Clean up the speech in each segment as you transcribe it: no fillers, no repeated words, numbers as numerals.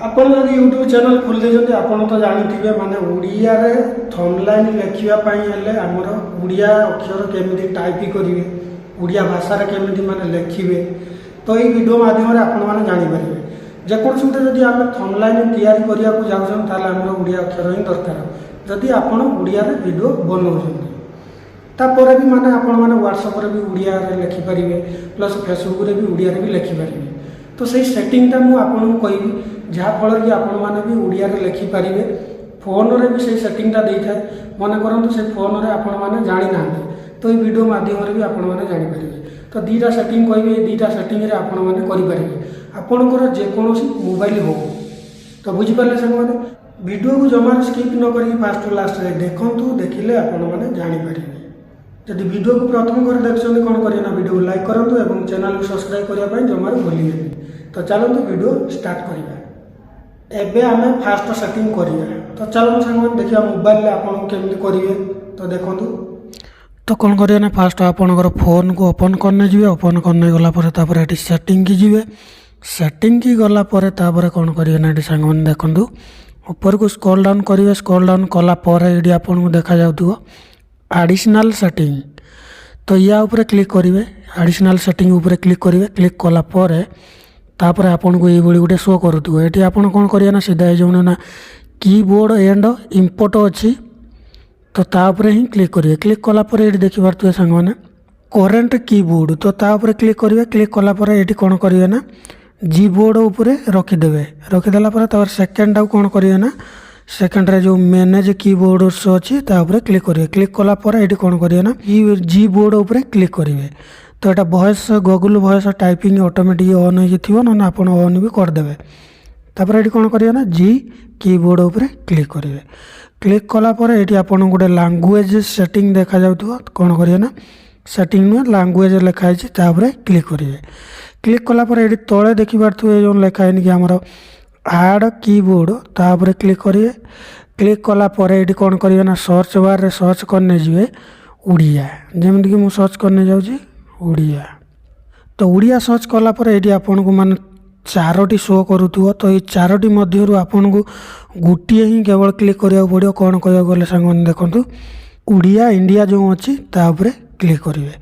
ଆପଣ ଯଦି YouTube channel ଖୋଲି ଦେଇଛନ୍ତି ଆପଣ ତ ଜାଣିଥିବେ ମାନେ ଓଡ଼ିଆରେ ଥମ୍ବନେଲ୍ ଲେଖିବା ପାଇଁ ହେଲେ ଆମର ଓଡ଼ିଆ ଅକ୍ଷର କେମିତି ଟାଇପ୍ କରିବେ, ଓଡ଼ିଆ ଭାଷାରେ କେମିତି ମାନେ ଲେଖିବେ, ତ ଏଇ ଭିଡ଼ିଓ ମାଧ୍ୟମରେ ଆପଣମାନେ ଜାଣିପାରିବେ। ଯେକୌଣସି ଗୋଟେ ଯଦି ଆମେ ଥମ୍ବନେଲ୍ ତିଆରି କରିବାକୁ ଯାଉଛନ୍ତି ତାହେଲେ ଆମର ଓଡ଼ିଆ ଅକ୍ଷର ହିଁ ଦରକାର। ଯଦି ଆପଣ ଓଡ଼ିଆରେ ଭିଡ଼ିଓ ବନାଉଛନ୍ତି ତାପରେ ବି ମାନେ ଆପଣମାନେ ହ୍ୱାଟ୍ସଆପ୍ରେ ବି ଓଡ଼ିଆରେ ଲେଖିପାରିବେ, ପ୍ଲସ୍ ଫେସବୁକ୍ରେ ବି ଓଡ଼ିଆରେ ବି ଲେଖିପାରିବେ। ତ ସେଇ ସେଟିଂଟା ମୁଁ ଆପଣଙ୍କୁ କହିବି ଯାହାଫଳରେ କି ଆପଣମାନେ ବି ଓଡ଼ିଆରେ ଲେଖିପାରିବେ। ଫୋନ୍ରେ ବି ସେଇ ସେଟିଂଟା ଦେଇଥାଏ। ମନେ କରନ୍ତୁ ସେ ଫୋନ୍ରେ ଆପଣମାନେ ଜାଣିନାହାନ୍ତି ତ ଏଇ ଭିଡ଼ିଓ ମାଧ୍ୟମରେ ବି ଆପଣମାନେ ଜାଣିପାରିବେ। ତ ଦୁଇଟା ସେଟିଂ କହିବି, ଏଇ ଦୁଇଟା ସେଟିଂରେ ଆପଣମାନେ କରିପାରିବେ ଆପଣଙ୍କର ଯେକୌଣସି ମୋବାଇଲ ହେଉ। ତ ବୁଝିପାରିଲେ ସାଙ୍ଗମାନେ, ଭିଡ଼ିଓକୁ ଜମାରୁ ସ୍କିପ୍ ନ କରିକି ଫାଷ୍ଟରୁ ଲାଷ୍ଟ ଯାଏ ଦେଖନ୍ତୁ, ଦେଖିଲେ ଆପଣମାନେ ଜାଣିପାରିବେ। ଯଦି ଭିଡ଼ିଓକୁ ପ୍ରଥମ କରି ଦେଖୁଛନ୍ତି କ'ଣ କରିବେ ନା ଭିଡ଼ିଓକୁ ଲାଇକ୍ କରନ୍ତୁ ଏବଂ ଚ୍ୟାନେଲକୁ ସବସ୍କ୍ରାଇବ୍ କରିବା ପାଇଁ ଜମାରୁ ଭୁଲିବେନି। ତ ଚାଲନ୍ତୁ ଭିଡ଼ିଓ ଷ୍ଟାର୍ଟ କରିବା। ଏବେ ଆମେ ଫାଷ୍ଟ ସେଟିଂ କରିବା। ତ ଚାଲନ୍ତୁ ସାଙ୍ଗମାନେ ଦେଖିବା ମୋବାଇଲରେ ଆପଣଙ୍କୁ କେମିତି କରିବେ। ତ ଦେଖନ୍ତୁ, ତ କ'ଣ କରିବେ ନା ଫାଷ୍ଟ ଆପଣଙ୍କର ଫୋନ୍କୁ ଓପନ୍ କରିନେଇଯିବେ। ଓପନ୍ କରିନେଇଗଲା ପରେ ତାପରେ ଏଠି ସେଟିଂକି ଯିବେ। ସେଟିଂକି ଗଲା ପରେ ତାପରେ କ'ଣ କରିବେ ନା ଏଠି ସାଙ୍ଗମାନେ ଦେଖନ୍ତୁ ଉପରକୁ ସ୍କ୍ରୋଲ୍ ଡାଉନ୍ କରିବେ। ସ୍କ୍ରୋଲ୍ ଡାଉନ୍ କଲା ପରେ ଏଠି ଆପଣଙ୍କୁ ଦେଖାଯାଉଥିବ ଆଡ଼ିସନାଲ୍ ସେଟିଂ। ତ ୟା ଉପରେ କ୍ଲିକ୍ କରିବେ। ଆଡ଼ିସନାଲ୍ ସେଟିଂ ଉପରେ କ୍ଲିକ୍ କରିବେ। କ୍ଲିକ୍ କଲା ପରେ ତାପରେ ଆପଣଙ୍କୁ ଏଇଭଳି ଗୋଟେ ଶୋ କରୁଥିବ। ଏଠି ଆପଣ କ'ଣ କରିବେ ନା ସିଧା ଏଇ ଯେଉଁ ନା କିବୋର୍ଡ଼ ଏଣ୍ଡ ଇମ୍ପୋର୍ଟ ଅଛି ତ ତା ଉପରେ ହିଁ କ୍ଲିକ୍ କରିବେ। କ୍ଲିକ୍ କଲା ପରେ ଏଠି ଦେଖିପାରୁଥିବେ ସାଙ୍ଗମାନେ କରେଣ୍ଟ କିବୋର୍ଡ଼, ତ ତା ଉପରେ କ୍ଲିକ୍ କରିବେ। କ୍ଲିକ୍ କଲା ପରେ ଏଠି କ'ଣ କରିବେ ନା ଜି ବୋର୍ଡ଼ ଉପରେ ରଖିଦେବେ। ରଖିଦେଲା ପରେ ତାପରେ ସେକେଣ୍ଡଟାକୁ କ'ଣ କରିବେ ନା ସେକେଣ୍ଡରେ ଯେଉଁ ମ୍ୟାନେଜ୍ କିବୋର୍ଡ଼ସ୍ ଅଛି ତା ଉପରେ କ୍ଲିକ୍ କରିବେ। କ୍ଲିକ୍ କଲା ପରେ ଏଠି କ'ଣ କରିବେ ନା ଜି ବୋର୍ଡ଼ ଉପରେ କ୍ଲିକ୍ କରିବେ। ତ ଏଇଟା voice Google voice typing automatic on ହେଇକି ଥିବ, ନହେଲେ ଆପଣ ଅନ୍ ବି କରିଦେବେ। ତାପରେ ଏଠି କ'ଣ କରିବେ ନା ଜି କିବୋର୍ଡ଼ ଉପରେ କ୍ଲିକ୍ କରିବେ। କ୍ଲିକ୍ କଲା ପରେ ଏଠି ଆପଣଙ୍କୁ ଗୋଟେ ଲାଙ୍ଗୁଏଜ୍ ସେଟିଂ ଦେଖାଯାଉଥିବ। କ'ଣ କରିବେ ନା ସେଟିଂ ନୁହେଁ ଲାଙ୍ଗୁଏଜ୍ ଲେଖା ହେଇଛି ତା ଉପରେ କ୍ଲିକ୍ କରିବେ। କ୍ଲିକ୍ କଲା ପରେ ଏଠି ତଳେ ଦେଖିପାରୁଥିବେ ଯେଉଁ ଲେଖା ହେଇନି କି ଆମର ଆଡ଼ କିବୋର୍ଡ଼, ତା ଉପରେ କ୍ଲିକ୍ କରିବେ। କ୍ଲିକ୍ କଲା ପରେ ଏଠି କ'ଣ କରିବେ ନା ସର୍ଚ୍ଚ ବାର୍ରେ ସର୍ଚ୍ଚ କରିନେଇଯିବେ ଓଡ଼ିଆ। ଯେମିତିକି ମୁଁ ସର୍ଚ୍ଚ କରିନେଇଯାଉଛି ଓଡ଼ିଆ। ତ ଓଡ଼ିଆ ସର୍ଚ୍ଚ କଲା ପରେ ଏଠି ଆପଣଙ୍କୁ ମାନେ ଚାରୋଟି ଶୋ କରୁଥିବ। ତ ଏଇ ଚାରୋଟି ମଧ୍ୟରୁ ଆପଣଙ୍କୁ ଗୋଟିଏ ହିଁ କେବଳ କ୍ଲିକ୍ କରିବାକୁ ପଡ଼ିବ। କ'ଣ କହିବାକୁ ଗଲେ ସାଙ୍ଗମାନେ ଦେଖନ୍ତୁ ଓଡ଼ିଆ ଇଣ୍ଡିଆ ଯେଉଁ ଅଛି ତା ଉପରେ କ୍ଲିକ୍ କରିବେ।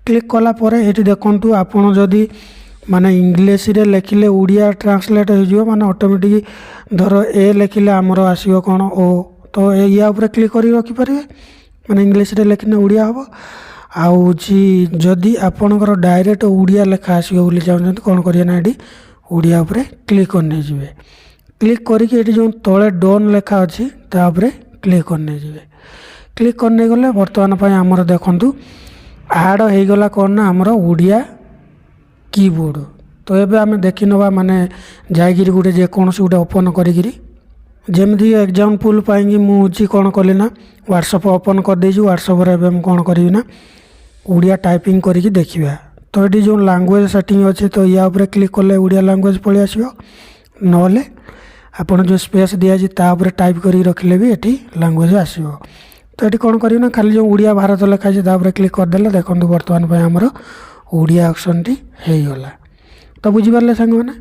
କ୍ଲିକ୍ କଲା ପରେ ଏଠି ଦେଖନ୍ତୁ ଆପଣ ଯଦି ମାନେ ଇଂଲିଶରେ ଲେଖିଲେ ଓଡ଼ିଆ ଟ୍ରାନ୍ସଲେଟ୍ ହୋଇଯିବ। ମାନେ ଅଟୋମେଟିକ୍ ଧର ଏ ଲେଖିଲେ ଆମର ଆସିବ କ'ଣ ଓ, ତ ୟା ଉପରେ କ୍ଲିକ୍ କରି ରଖିପାରିବେ। ମାନେ ଇଂଲିଶରେ ଲେଖିଲେ ଓଡ଼ିଆ ହେବ। ଆଉ ହେଉଛି ଯଦି ଆପଣଙ୍କର ଡାଇରେକ୍ଟ ଓଡ଼ିଆ ଲେଖା ଆସିବ ବୋଲି ଚାହୁଁଛନ୍ତି କ'ଣ କରିବେ ନା ଏଠି ଓଡ଼ିଆ ଉପରେ କ୍ଲିକ୍ କରିନେଇଯିବେ। କ୍ଲିକ୍ କରିକି ଏଠି ଯେଉଁ ତଳେ ଡନ୍ ଲେଖା ଅଛି ତା ଉପରେ କ୍ଲିକ୍ କରିନେଇଯିବେ। କ୍ଲିକ୍ କରିନେଇଗଲେ ବର୍ତ୍ତମାନ ପାଇଁ ଆମର ଦେଖନ୍ତୁ ଆଡ଼ ହେଇଗଲା କ'ଣ ନା ଆମର ଓଡ଼ିଆ କିବୋର୍ଡ଼। ତ ଏବେ ଆମେ ଦେଖିନେବା ମାନେ ଯାଇକିରି ଗୋଟେ ଯେକୌଣସି ଗୋଟେ ଓପନ୍ କରିକିରି, ଯେମିତି ଏକ୍ଜାମ୍ପଲ୍ ପାଇଁକି ମୁଁ ହେଉଛି କ'ଣ କଲି ନା ହ୍ୱାଟ୍ସଆପ୍ ଓପନ୍ କରିଦେଇଛି। ହ୍ୱାଟ୍ସଆପ୍ରେ ଏବେ ମୁଁ କ'ଣ କରିବି ନା ଓଡ଼ିଆ ଟାଇପିଂ କରିକି ଦେଖିବା। ତ ଏଠି ଯେଉଁ ଲାଙ୍ଗୁଏଜ୍ ସେଟିଂ ଅଛି ତ ୟା ଉପରେ କ୍ଲିକ୍ କଲେ ଓଡ଼ିଆ ଲାଙ୍ଗୁଏଜ୍ ପଳେଇ ଆସିବ, ନହେଲେ ଆପଣ ଯେଉଁ ସ୍ପେସ୍ ଦିଆଯାଇଛି ତା ଉପରେ ଟାଇପ୍ କରିକି ରଖିଲେ ବି ଏଠି ଲାଙ୍ଗୁଏଜ୍ ଆସିବ। ତ ଏଠି କ'ଣ କରିବେ ନା ଖାଲି ଯେଉଁ ଓଡ଼ିଆ ଭାରତ ଲେଖା ଅଛି ତା ଉପରେ କ୍ଲିକ୍ କରିଦେଲେ ଦେଖନ୍ତୁ ବର୍ତ୍ତମାନ ପାଇଁ ଆମର ଓଡ଼ିଆ ଅପସନ୍ଟି ହେଇଗଲା। ତ ବୁଝିପାରିଲେ ସାଙ୍ଗମାନେ,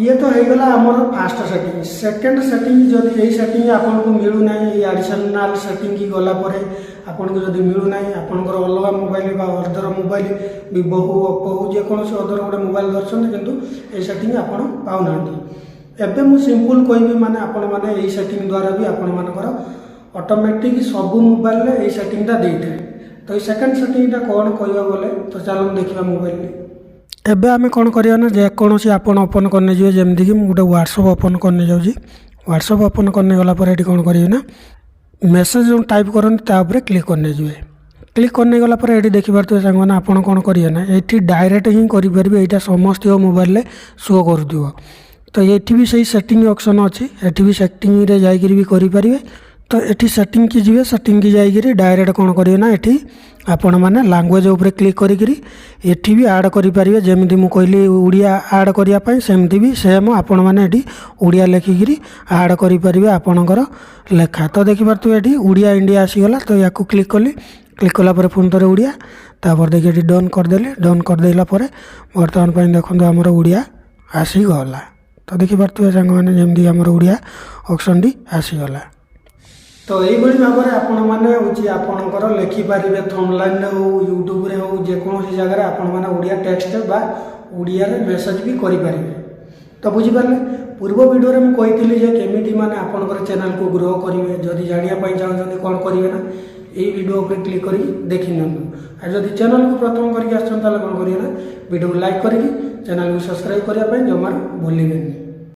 ଇଏ ତ ହେଇଗଲା ଆମର ଫାଷ୍ଟ ସେଟିଂ। ସେକେଣ୍ଡ ସେଟିଂ ଯଦି ଏଇ ସେଟିଂ ଆପଣଙ୍କୁ ମିଳୁନାହିଁ, ଏଇ ଆଡ଼ିସନାଲ୍ ସେଟିଂକି ଗଲା ପରେ ଆପଣଙ୍କୁ ଯଦି ମିଳୁନାହିଁ, ଆପଣଙ୍କର ଅଲଗା ମୋବାଇଲ ବା ଅଦର ମୋବାଇଲ ଭିଭୋ ହଉ ଓପୋ ହଉ ଯେକୌଣସି ଅଦର ଗୋଟେ ମୋବାଇଲ ଧରିଛନ୍ତି କିନ୍ତୁ ଏଇ ସେଟିଂ ଆପଣ ପାଉନାହାନ୍ତି, ଏବେ ମୁଁ ସିମ୍ପଲ୍ କହିବି ମାନେ ଆପଣମାନେ ଏଇ ସେଟିଂ ଦ୍ୱାରା ବି ଆପଣମାନଙ୍କର ଅଟୋମେଟିକ୍ ସବୁ ମୋବାଇଲରେ ଏଇ ସେଟିଂଟା ଦେଇଥାଏ। ତ ଏଇ ସେକେଣ୍ଡ ସେଟିଂଟା କ'ଣ କହିବାକୁ ଗଲେ ତ ଚାଲନ୍ତୁ ଦେଖିବା ମୋବାଇଲରେ। ଏବେ ଆମେ କ'ଣ କରିବା ନା ଯେକୌଣସି ଆପଣ ଓପନ୍ କରିନେଇଯିବେ। ଯେମିତିକି ମୁଁ ଗୋଟେ ହ୍ୱାଟ୍ସଆପ୍ ଓପନ୍ କରିନେଇଯାଉଛି। ହ୍ୱାଟ୍ସଆପ୍ ଓପନ୍ କରିନେଇଗଲା ପରେ ଏଠି କ'ଣ କରିବେ ନା ମେସେଜ୍ ଯେଉଁ ଟାଇପ୍ କରନ୍ତି ତା ଉପରେ କ୍ଲିକ୍ କରିନେଇଯିବେ। କ୍ଲିକ୍ କରିନେଇଗଲା ପରେ ଏଠି ଦେଖିପାରୁଥିବେ ସାଙ୍ଗମାନେ ଆପଣ କ'ଣ କରିବେ ନା ଏଠି ଡାଇରେକ୍ଟ ହିଁ କରିପାରିବେ। ଏଇଟା ସମସ୍ତଙ୍କ ମୋବାଇଲରେ ଶୋ କରୁଥିବ। ତ ଏଠି ବି ସେଇ ସେଟିଂ ଅପସନ୍ ଅଛି, ଏଠି ବି ସେଟିଂରେ ଯାଇକିରି ବି କରିପାରିବେ। ତ ଏଠି ସେଟିଂକି ଯିବେ। ସେଟିଂକି ଯାଇକିରି ଡାଇରେକ୍ଟ କ'ଣ କରିବେ ନା ଏଠି ଆପଣମାନେ ଲାଙ୍ଗୁଏଜ୍ ଉପରେ କ୍ଲିକ୍ କରିକିରି ଏଠି ବି ଆଡ଼୍ କରିପାରିବେ। ଯେମିତି ମୁଁ କହିଲି ଓଡ଼ିଆ ଆଡ଼୍ କରିବା ପାଇଁ ସେମିତି ବି ସେମ୍ ଆପଣମାନେ ଏଠି ଓଡ଼ିଆ ଲେଖିକିରି ଆଡ଼୍ କରିପାରିବେ ଆପଣଙ୍କର ଲେଖା। ତ ଦେଖିପାରୁଥିବେ ଏଠି ଓଡ଼ିଆ ଇଣ୍ଡିଆ ଆସିଗଲା। ତ ୟାକୁ କ୍ଲିକ୍ କଲି। କ୍ଲିକ୍ କଲା ପରେ ପୁଣି ଥରେ ଓଡ଼ିଆ, ତାପରେ ଦେଖି ଏଠି ଡନ୍ କରିଦେଲି। ଡନ୍ କରିଦେଲା ପରେ ବର୍ତ୍ତମାନ ପାଇଁ ଦେଖନ୍ତୁ ଆମର ଓଡ଼ିଆ ଆସିଗଲା। ତ तो देखिपे सांग मैंने जमी आम ओडिया ऑप्शन टी आसीगला। तो यही भाव में आपण मैंने आपणकर लिखिपारे थंबनेल हो यूट्यूब रे हो जेकोसी जगह आपण मैंने ओडिया टेक्स्ट बा ओडिया रे मेसेज भी करें। तो बुझीपारे पूर्व वीडियो में मुझे केमी माने आपणकर चैनल को ग्रो करेंगे जदि जानापी चाहते कौन करेंगे ना यही वीडियो पर क्लिक कर देखी नियंतु। जदि चैनल को प्रथम करके आसान कौन करेंगे ना वीडियो को लाइक करके चैनल को सब्सक्राइब करने जमार भूलें।